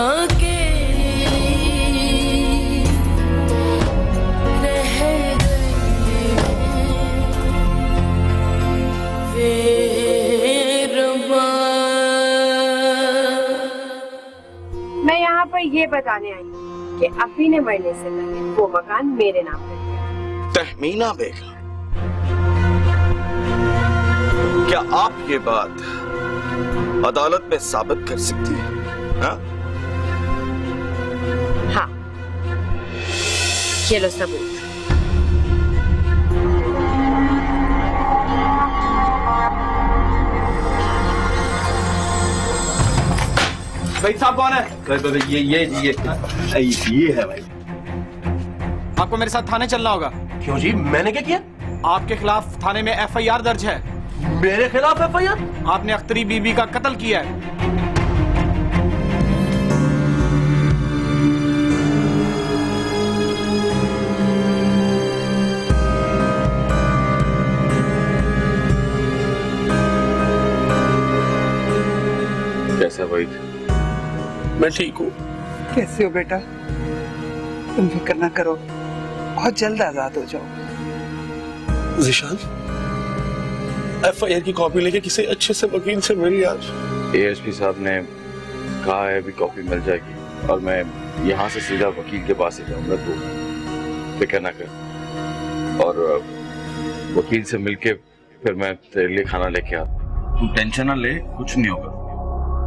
आके रह गए बेरबा। मैं यहाँ पर ये बताने आई हूँ कि अभी ने मरने से पहले वो मकान मेरे नाम पर किया। तहमीना बेगम, क्या आप ये बात अदालत में साबित कर सकती हैं? हाँ? हाँ, ये लो सबूत। भाई साहब कौन है? ये है भाई। आपको मेरे साथ थाने चलना होगा। क्यों जी, मैंने क्या किया? आपके खिलाफ थाने में FIR दर्ज है। मेरे खिलाफ FIR? आपने अख्तरी बीबी का कत्ल किया है। कैसा भाई? मैं ठीक हूँ। कैसे हो बेटा? तुम फिक्र ना करो, बहुत जल्द आजाद हो जाओ। ज़ीशान, FIR की कॉपी लेके किसी अच्छे से वकील से मिल आज। ASP साहब ने कहा है अभी कॉपी मिल जाएगी और मैं यहाँ से सीधा वकील के पास ही जाऊंगा, तो फिक्र ना कर। और वकील से मिलके फिर मैं तेरे लिए खाना लेके आता। तू टेंशन ना ले, कुछ नहीं होगा,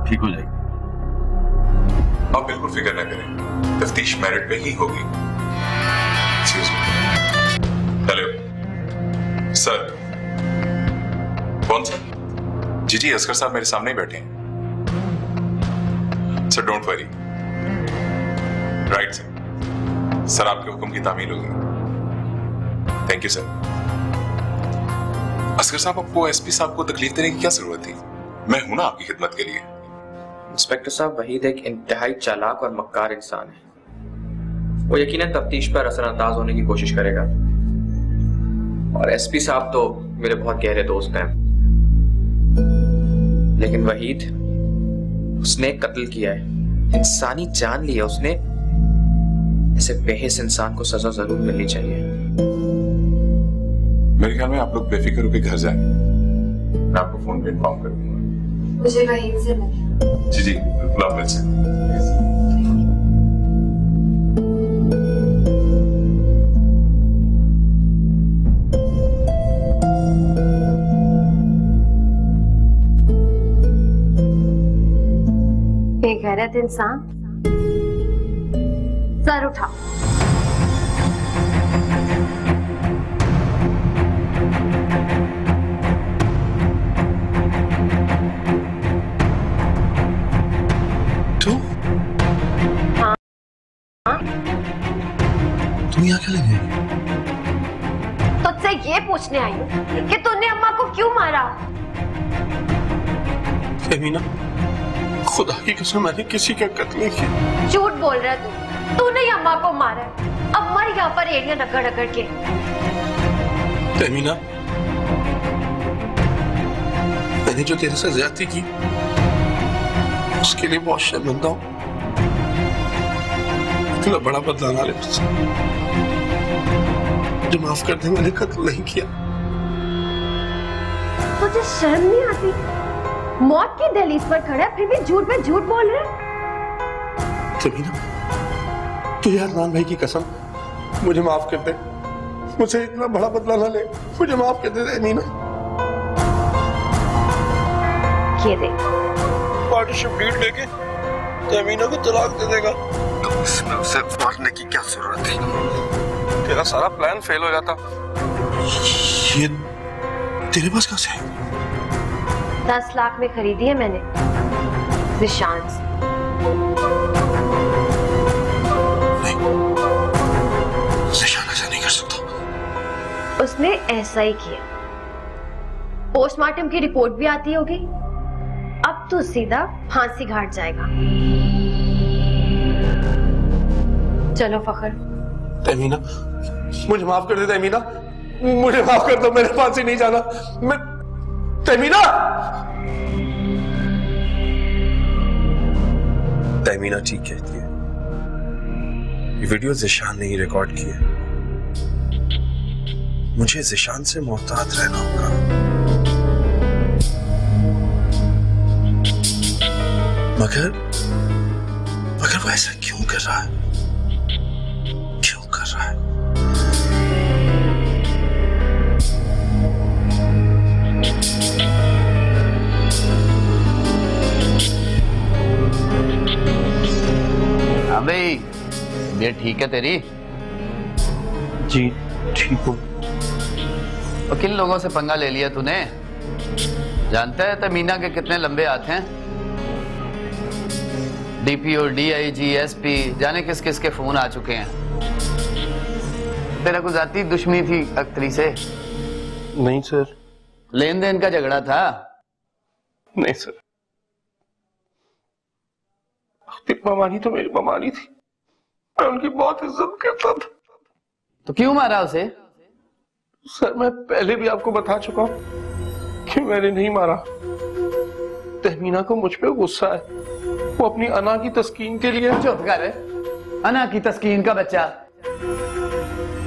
ठीक हो जाएगी। आप बिल्कुल फिक्र ना करें, तफ्तीश मेरिट पे ही होगी। Hello sir. कौन सा? जी असगर साहब मेरे सामने ही बैठे हैं। Sir don't worry. Right sir, sir आपके हुक्म की तामील होगी। Thank you sir. असगर साहब, आपको SP साहब को तकलीफ देने की क्या जरूरत थी? मैं हूं ना आपकी खिदमत के लिए। इंस्पेक्टर साहब, वहीद एक इंतहाई चालाक और मक्कार इंसान है। वो यकीनन तफ्तीश पर असरअंदाज होने की कोशिश करेगा। और SP साहब तो मेरे बहुत गहरे दोस्त हैं। लेकिन वहीद, उसने कत्ल किया है, इंसानी जान ली है उसने। ऐसे बेहिस इंसान को सजा जरूर मिलनी चाहिए। मेरे ख्याल में आप लोग बेफिक्र होकर घर जाएं। मैं आपको फोन पे इन्फॉर्म करूंगा। मुझे वहीद से मिलना। जी बिल्कुल, आप मिल सकते। बेगैरत इंसान, सर उठा। तुम यहाँ क्या लगे? तुझसे ये पूछने आई हूँ कि तूने अम्मा को क्यों मारा? तहमीना, खुदा की कसम मैंने किसी का कत्ल नहीं किया। झूठ बोल रहा है तू नहीं अम्मा को मारा। अब मर यहाँ पर एड़ियां रगड़ रगड़ के। तहमीना, मैंने जो तेरे से ज्यादती की उसके लिए बहुत शर्मिंदा हूँ। इतना बड़ा बदला ना ले मुझसे। मुझे माफ कर दे, मैंने कत्ल नहीं किया। तुझे शर्म नहीं आती? मौत की दहलीज पर खड़ा है, फिर भी झूठ पे झूठ बोल रहे। तमीना, तू यार नान भाई की कसम मुझे माफ कर दे। मुझे इतना बड़ा बदला ना ले, मुझे माफ कर दे तमीना। ये देख, पार्टनरशिप डील लेके तमीना को तलाक दे देगा। तो इसमें उसे मारने की क्या जरूरत थी? तेरा सारा प्लान फेल हो जाता। ये तेरे पास कहाँ से है? 10 लाख में खरीदी है मैंने ज़ीशान से। ज़ीशान ऐसा नहीं कर सकता। उसने ऐसा ही किया। पोस्टमार्टम की रिपोर्ट भी आती होगी। अब तो सीधा फांसी घाट जाएगा। चलो फखर। तमीना, मुझे माफ कर दे तमीना, मुझे माफ कर दो, मेरे फांसी नहीं जाना। मैं तमीना, तहमीना ठीक कहती है, ये वीडियो ज़िशान ने ही रिकॉर्ड की है। मुझे ज़िशान से मोहतात रहना होगा। मगर वो ऐसा क्यों कर रहा है? क्यों कर रहा है? हाँ भाई, ये ठीक है तेरी? जी ठीक हूँ। और किन लोगों से पंगा ले लिया तूने? जानता है तमीना के कितने लंबे हाथ हैं? डीपीओ, डीआईजी, एसपी, जाने किस किस के फोन आ चुके हैं। तेरा कुछ जाती दुश्मनी थी अख्तरी से? नहीं सर। लेन देन का झगड़ा था? नहीं सर। ममानी तो मेरी ममानी थी, मैं उनकी बहुत इज्जत करता था। तो क्यों मारा उसे? सर मैं पहले भी आपको बता चुका हूं कि मैंने नहीं मारा। तहमीना को मुझ पे गुस्सा है, वो अपनी अना की तस्कीन के लिए। चुप कर, अना की तस्कीन का बच्चा।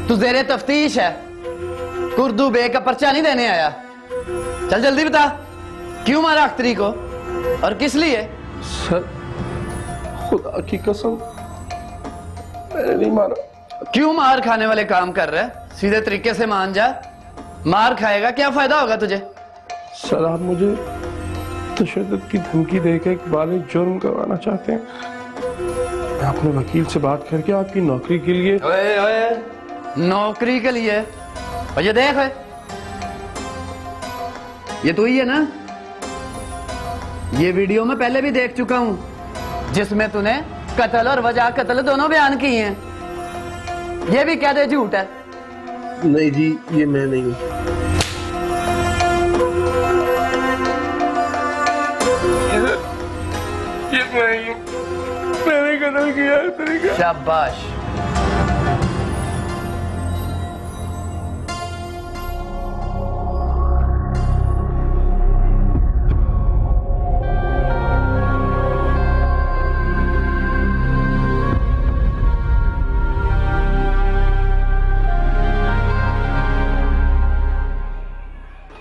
तू ज़ेरे तफ्तीश है, कुर्दू बे का पर्चा नहीं देने आया। चल जल्दी बता, क्यों मारा अख्तरी को और किस लिए? सर खुदा की कसम मैंने नहीं मारा। क्यों मार खाने वाले काम कर रहे? सीधे तरीके से मान जा। मार खाएगा क्या फायदा होगा तुझे? सर आप मुझे तशद्दुद की धमकी देकर इकबाल जुर्म करवाना चाहते हैं। मैं अपने वकील से बात करके आपकी नौकरी के लिए। ओए, नौकरी के लिए? और ये देख, ये तू ही है ना? ये वीडियो मैं पहले भी देख चुका हूं, जिसमें तूने कत्ल और वजह कत्ल दोनों बयान किए हैं। ये भी कह दे झूठ है। नहीं जी, ये मैं नहीं हूं। ये मैं ही हूं। मैंने कत्ल किया है तरीका। शाबाश।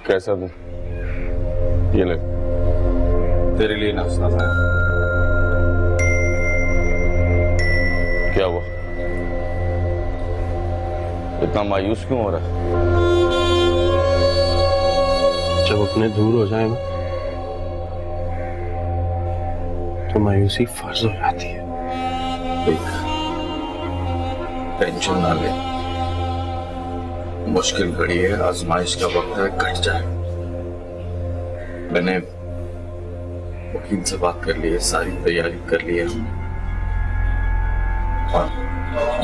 कैसा दूं? ये ले, तेरे लिए नाश्ता है। क्या हुआ? इतना मायूस क्यों हो रहा है? जब अपने दूर हो जाए ना तो मायूसी फर्ज हो जाती है। देख, टेंशन ना ले, मुश्किल घड़ी है, आजमाइश का वक्त है, कट जाए। मैंने वकील से बात कर ली है, सारी तैयारी कर ली है। और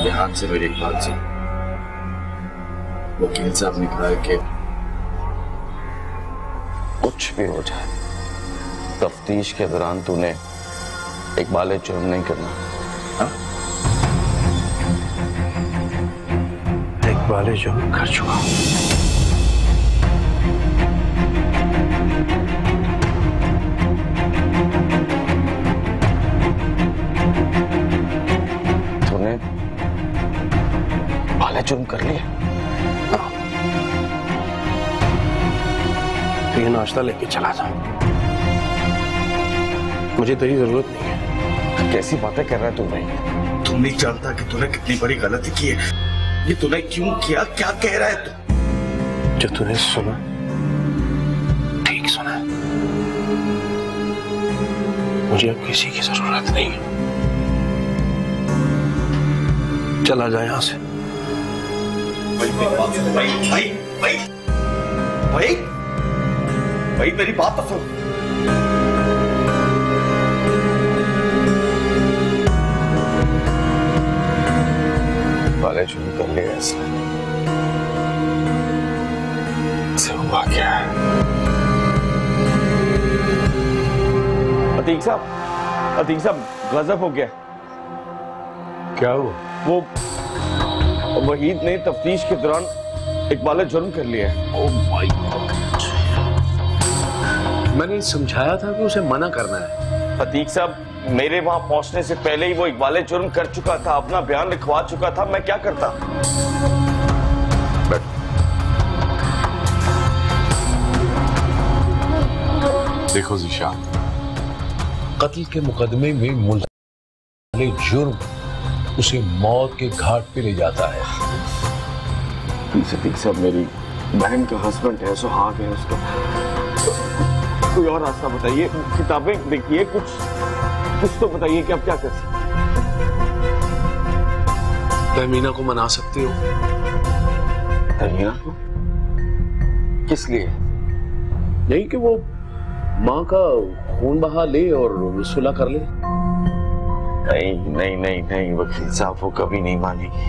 ध्यान से मेरी एक बात सुन। वकील साहब ने कहा है कि कुछ भी हो जाए, तफ्तीश के दौरान तूने इकबाल जुर्म नहीं करना। हाँ? इकबाल जुर्म कर चुका हूं। तूने इकबाल जुर्म कर लिया? तो ये नाश्ता लेके चला जा, मुझे तेरी जरूरत नहीं है। कैसी बातें कर रहा है तू भाई? तुम नहीं जानता कि तूने कितनी बड़ी गलती की है। ये तूने क्यों किया? क्या कह रहा है तू? जो तूने सुना ठीक सुना है। मुझे अब किसी की जरूरत नहीं है। चला जा यहां से। भाई मेरी बात तो सुन। वाले शुरू कर लिया ऐसे हुआ क्या है? अतीक साहब गजब हो गया। क्या हुआ? वो वहीद ने तफ्तीश के दौरान इकबाल जुर्म कर लिया है। ओह माय गॉड, मैंने समझाया था कि उसे मना करना है। अतीक साहब मेरे वहां पहुंचने से पहले ही वो इकबाल जुर्म कर चुका था, अपना बयान लिखवा चुका था। मैं क्या करता? देखो ज़ीशान, कत्ल के मुकदमे में मुल्ज़िम जुर्म उसे मौत के घाट पे ले जाता है। सतीक साहब, मेरी बहन का हस्बैंड है, सुहाग है उसका। कोई और रास्ता बताइए, किताबें देखिए, कुछ तो बताइए कि आप क्या कर सकते हैं। तहमीना को मना सकते हो? तहमीना को? किस लिए? यही कि वो माँ का खून बहा ले और सुलह कर ले। नहीं नहीं नहीं नहीं वकील साहब, वो कभी नहीं मानेगी।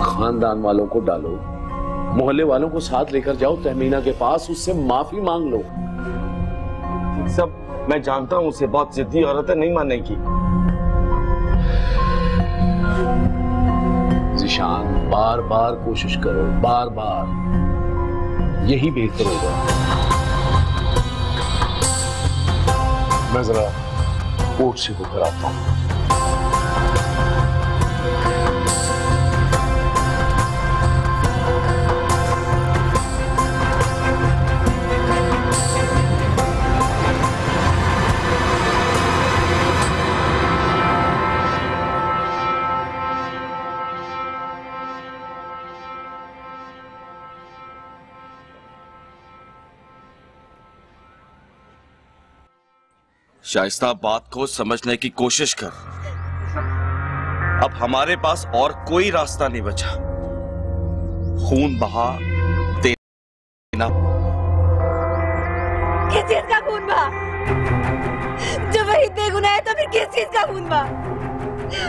खानदान वालों को डालो, मोहल्ले वालों को साथ लेकर जाओ तहमीना के पास, उससे माफी मांग लो। सब मैं जानता हूं, उसे बहुत जिद्दी औरत है, नहीं मानेगी। ज़ीशान, बार बार कोशिश करो, बार बार, यही बेहतर होगा। मैं जरा कोर्ट से होकर आता हूं। शाइस्ता, बात को समझने की कोशिश कर। अब हमारे पास और कोई रास्ता नहीं बचा। खून बहा देना। किस चीज का खून बहा? जब वही बेगुनाह है तो फिर किस चीज का खून बहा?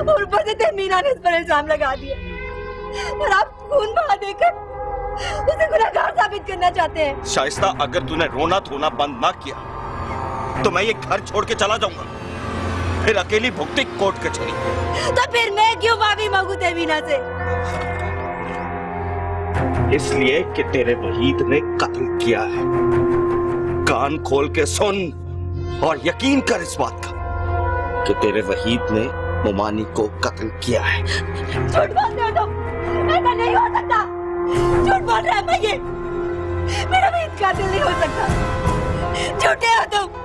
और ऊपर से तहमीना ने इस पर इल्जाम लगा दिया और आप खून बहा देकर उसे गुनहगार साबित करना चाहते हैं। शाइस्ता, अगर तूने रोना धोना बंद ना किया तो मैं ये घर छोड़ के चला जाऊंगा, फिर अकेली भुगती कोर्ट कचहरी। तो फिर मैं क्यों माफी मांगू तहमीना से? इसलिए कि तेरे वहीद ने कत्ल किया है। कान खोल के सुन और यकीन कर इस बात का कि तेरे वहीद ने मुमानी को कत्ल किया है। झूठ बोलते हो तुम, ऐसा नहीं हो सकता। झूठ बोल रहा है मैं, ये मेरा वहीद कातिल नहीं हो सकता। झूठे हो तुम।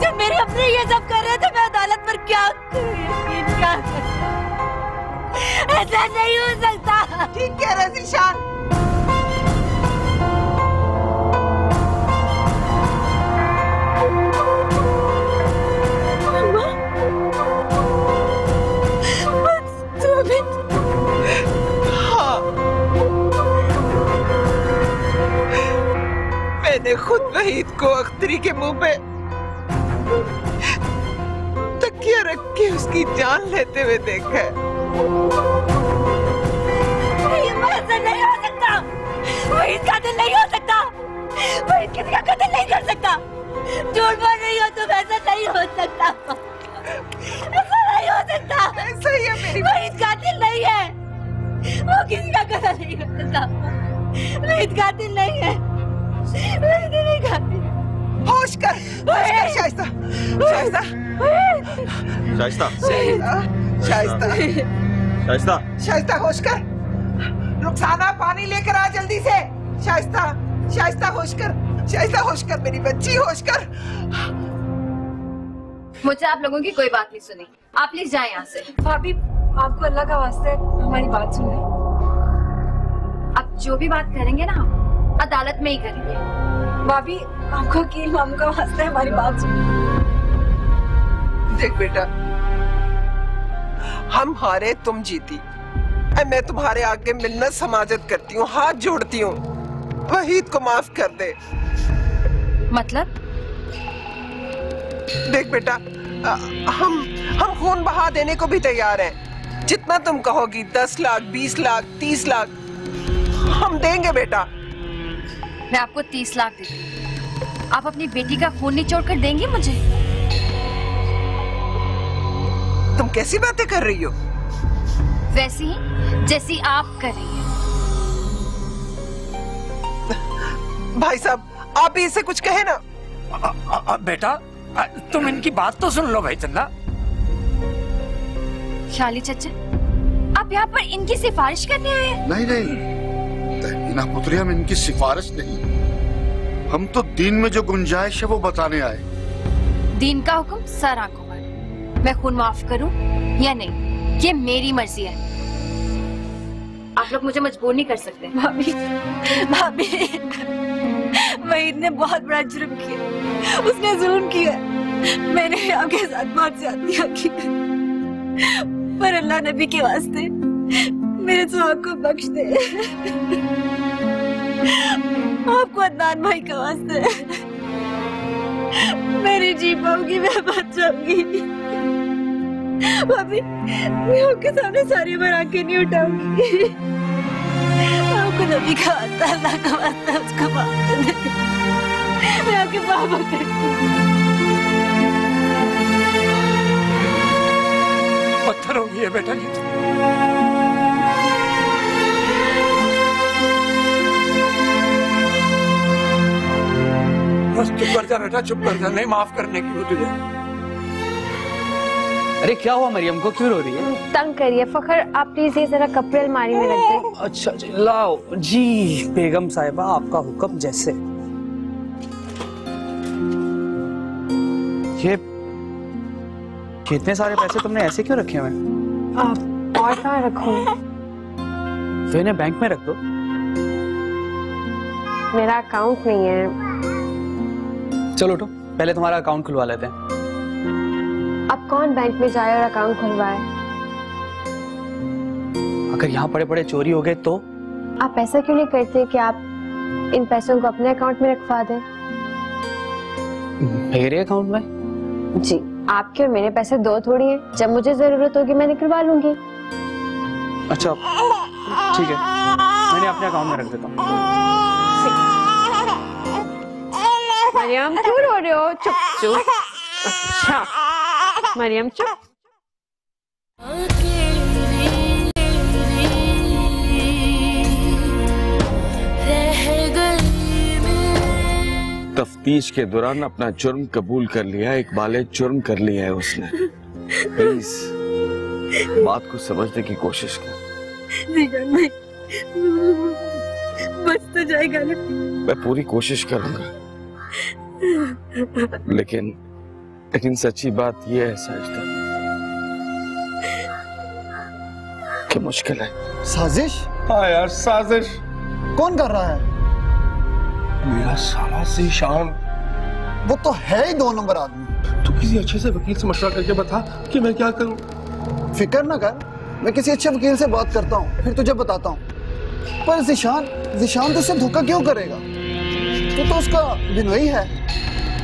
जब मेरे अपने ये सब कर रहे थे, मैं अदालत पर क्या ऐसा नहीं हो सकता। ठीक कह रहे ज़ीशान। हाँ, मैंने खुद वहीद को अख्तरी के मुंह पे तकिया रख के उसकी जान लेते हुए देखा है। ऐसा नहीं हो सकता। वहीद कातिल नहीं हो सकता। वहीद किसी का कत्ल नहीं कर सकता। झूठ बोल रही हो तुम, ऐसा नहीं हो सकता। ऐसा नहीं हो सकता। ऐसा ही है मेरी। वहीद कातिल नहीं है, वो किसी का कत्ल नहीं कर सकता। वहीद कातिल नहीं है, वहीद नहीं कातिल। होश कर शाइस्ता, शाइस्ता, शाइस्ता, शाइस्ता, शाइस्ता, शाइस्ता, होश कर। रुखसाना, पानी लेकर आ जल्दी से। शाइस्ता, शाइस्ता, होश कर। शाइस्ता, होश कर मेरी बच्ची, होश कर। मुझे आप लोगों की कोई बात नहीं सुनी। आप प्लीज जाएं यहाँ से। भाभी, आपको अल्लाह का वास्ता है, हमारी बात सुन लें। आप जो भी बात करेंगे ना, अदालत में ही करेंगे। भाभी, आपको वकील मामू का वास्ता है, हमारी बात सुन। देख बेटा, हम हारे, तुम जीती। मैं तुम्हारे आगे मिन्नत समाजत करती हूँ, हाथ जोड़ती हूँ। वहीद को माफ कर दे। मतलब? देख बेटा, हम खून बहा देने को भी तैयार हैं। जितना तुम कहोगी, 10 लाख, 20 लाख, 30 लाख हम देंगे बेटा। मैं आपको 30 लाख दे दूंगी। आप अपनी बेटी का खून निचोड़ कर देंगी मुझे? तुम कैसी बातें कर रही हो? वैसी ही जैसी आप कर रही हैं। भाई साहब, आप ही इससे कुछ कहे ना। बेटा, तुम इनकी बात तो सुन लो भाई चंदा। शाली चचा, आप यहाँ पर इनकी सिफारिश करने आए हैं? नहीं नहीं तहमीना पुत्री, हम इनकी सिफारिश नहीं, हम तो दीन में जो गुंजाइश है वो बताने आए। दीन का हुक्म सर आंखों पर। मैं खून माफ करूं या नहीं, ये मेरी मर्जी है। आप लोग मुझे मजबूर नहीं कर सकते। भाभी, भाभी, वहीद ने बहुत बड़ा जुर्म किया, उसने जुल्म किया। मैंने आपके साथ बहुत ज्यादतियां की, पर अल्लाह नबी के वास्ते मेरे सुहाग को बख्श दे। आपको अदनान भाई का वास्ते मैं नहीं जी पाऊंगी, मैं बच जाऊंगी। भाभी, मैं आपके सामने सारी बार आंखें नहीं उठाऊंगी। आपको नबी का वास्ता, अल्लाह का वास्ता, उसको माफ कर दे। मैं आपके पापा पत्थर हो गई है बेटा ये। बस चुप कर जा बेटा, चुप कर जा, नहीं माफ करने की वो तुझे। अरे क्या हुआ मरियम को, क्यों रो रही है? तंग करिए फखर, आप प्लीज ये जरा कपड़े अलमारी में रख दें। अच्छा जी, लाओ जी बेगम साहिबा, आपका हुक्म जैसे। ये इतने सारे पैसे तुमने ऐसे क्यों रखे हुए हैं? आप और कहाँ रखूंगी? तो इन्हें बैंक में रख दो। मेरा अकाउंट नहीं है। चलो उठो, पहले तुम्हारा अकाउंट खुलवा लेते हैं। अब कौन बैंक में जाए और अकाउंट खुलवाए? अगर यहाँ पड़े पड़े चोरी हो गए तो? आप ऐसा क्यों नहीं करते कि आप इन पैसों को अपने अकाउंट में रखवा दें? मेरे अकाउंट में? जी, आपके और मेरे पैसे दो थोड़ी हैं। जब मुझे जरूरत होगी मैं निकलवा लूंगी। अच्छा ठीक है, मैंने अपने अकाउंट में रख देता हूँ। मरियम क्यों रो रहे हो? चुप चुप। अच्छा मरियम चुप। तफ्तीश के दौरान अपना जुर्म कबूल कर लिया, इकबाल जुर्म कर लिया है उसने। प्लीज बात को समझने की कोशिश कर। नहीं, बच तो जाएगा ना? मैं पूरी कोशिश करूंगा, लेकिन सच्ची बात यह है साजिदा कि मुश्किल है। साजिश? हाँ यार, साजिश कौन कर रहा है? मेरा साला ज़ीशान। वो तो है ही 2 नंबर आदमी। तू किसी अच्छे से वकील से मशवरा करके बता कि मैं क्या करूं। फिक्र ना कर, मैं किसी अच्छे वकील से बात करता हूँ, फिर तुझे बताता हूँ। पर ज़ीशान तुझसे धोखा क्यों करेगा? तू तो उसका बिनोई है।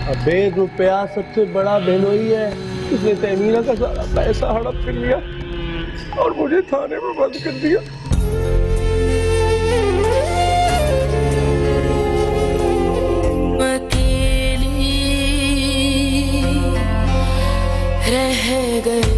अबे रुपया सबसे बड़ा बिनोई है। उसने तहमीना का सारा पैसा हड़प कर लिया और मुझे थाने में बंद कर दिया। रह गए